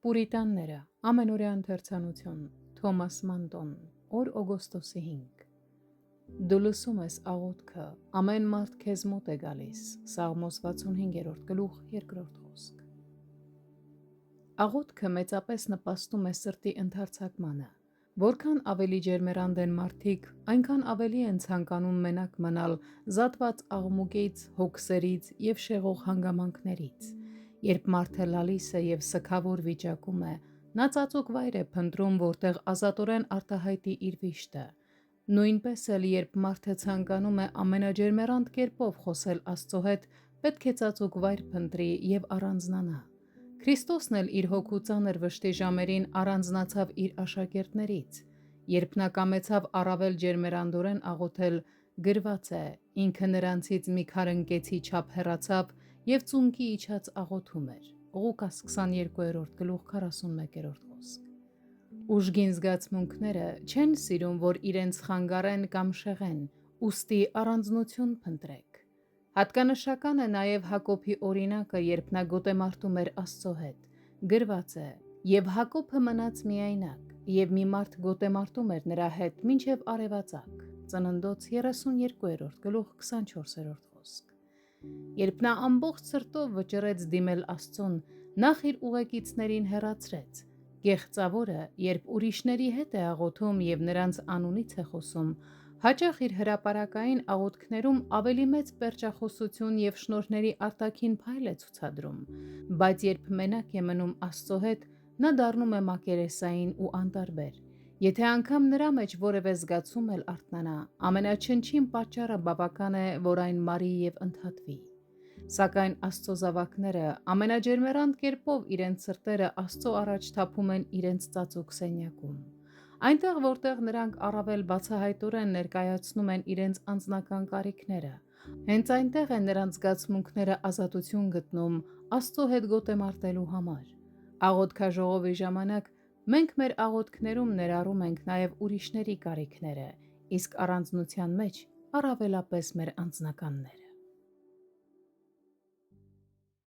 Պուրիտանները, ամենօրյա ընթերցանություն, Թոմաս Մանտոն, օր օգոստոսի 5 Դու լսում ես աղոթքը, ամեն մարդ քեզ մոտ է գալիս, Սաղմոս 65-րդ գլուխ 2-րդ խոսք Աղոթքը մեծապես նպաստում է սրտի ընդարձակմանը, որքան ավելի ջերմեռանդ են մարդիկ, այնքան ավելի են ցանկանում մենակ մնալ զատված աղմուկից, հոգսերից և շեղող հանգամանքներից Երբ մարդը լալիս է և սգավոր վիճակում է, նա ծածուկ վայր է փնտրում, որտեղ ազատորեն արտահայտի իր վիշտը։ Նույնպես էլ, երբ մարդը ցանկանում է ամենաջերմեռանդ կերպով խոսել Աստծո հետ, պետք է ծածուկ վայր փնտրի և առանձնանա։ Քրիստոսն էլ իր հոգու ծանր վշտի ժամերին առանձնացավ իր աշակերտներից։ Երբ նա կամեցավ առավել ջերմեռանդորեն աղոթել, գրված է. ինքը նրանցից մի քարընկեցի չափ հեռացավ և ծունկի իջած աղոթում էր։ Ղուկաս 22-րդ գլուխ 41-րդ խոսք։ Ուժգին զգացմունքները չեն սիրում, որ իրենց խանգարեն կամ շեղեն, ուստի առանձնություն փնտրեք։ Հատկանշական է նաև Հակոբի օրինակը, երբ նա գոտեմարտում էր Աստծո հետ։ Գրված է. «Եվ Հակոբը մնաց միայնակ, և մի մարդ գոտեմարտում էր նրա հետ մինչև արևածագ» Ծննդոց 32-րդ գլուխ 24-րդ խոսք։ Երբ նա ամբողջ սրտով վճռեց դիմել Աստծուն, նախ իր ուղեկիցներին հեռացրեց։ Կեղծավորը, երբ ուրիշների հետ է աղոթում և նրանց անունից է խոսում, հաճախ իր հրապարակային աղոթքներում ավելի մեծ պերճախոսություն և շնորհների արտաքին փայլ է ցուցադրում, բայց երբ մենակ է մնում Աստծո հետ, նա դառնում է մակերեսային ու անտարբեր։ Եթե անգամ նրա մեջ որևէ զգացում էլ արթնանա, ամենաչնչին պատճառը բավական է, որ այն մարի և ընդհատվի։ Սակայն Աստծո զավակները ամենաջերմեռանդ կերպով իրենց սրտերը Աստծո առաջ թափում են իրենց ծածուկ սենյակում։ Այնտեղ, որտեղ նրանք առավել բացահայտորեն ներկայացնում են իրենց անձնական կարիքները, հենց այնտեղ են նրանց զգացմունքները ազատություն գտնում Աստծո հետ գոտեմարտելու համար։ Աղոթքաժողովի ժամանակ մենք մեր աղոթքներում ներառում ենք նաև ուրիշների կարիքները, իսկ առանձնության մեջ առավելապես մեր անձնականները։